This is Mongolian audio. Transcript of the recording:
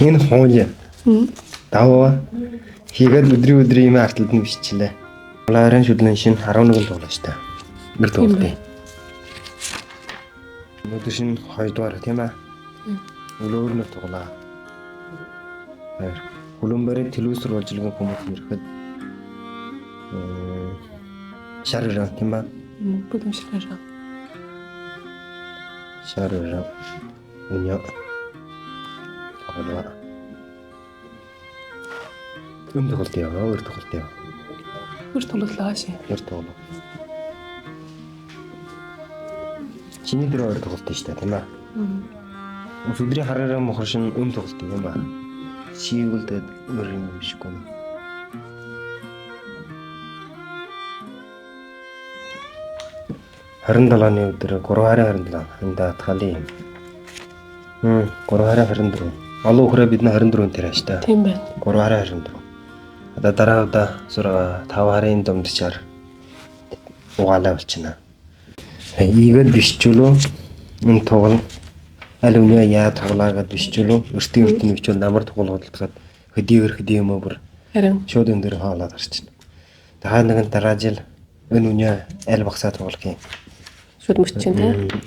Энэ хуулийн даваа хийгээд өдрийн юм арталд нь биччихлээ. Улаарын шүлэн шин 11 дугаар шүү дээ. Нэр тоглолтын. Өнөөдөр шин 2 дугаар тийм ээ. Өөр нэр тоглоо. Баяр. Хөлбөмбөрийн телевизээр болжлогийн хүмүүс ирэхэд шаргал тийм ээ. Бүгд шаргал. Шаргал. Үнэ. тоглоо. Тоглолт яа, өөр тоглолт яа. Өөр тоглолоо шээ. Өөр тоглоо. Чиний дээр өөр тоглолт шүү дээ тийм ээ. Өдрийн хараараа мохор шин тоглолт юм ба. Шийгүүлдээд өөр юм бишгүй. Харин 27-ны өдөр 3/27 энэ атгалын. 3/24. Олон өхрөө бид нь 24-нд тариаш та. Тийм байна. 3/24. Одоо дараа удаа 5/5 дундчаар угаалаа болчихно. Ийгээд бишчүүлөө энэ тоглол аль үнэ яа тоглоагаад бишчүүлөө өртөө өртөний бичвэл намар тоглоулдгаад хөдий юм бүр Харин шууд энэ дээр хаалаад гарчихна. Та нэгэн дараа жил энэ үнэ аль багсаа тоглох юм. шууд мөччин тий.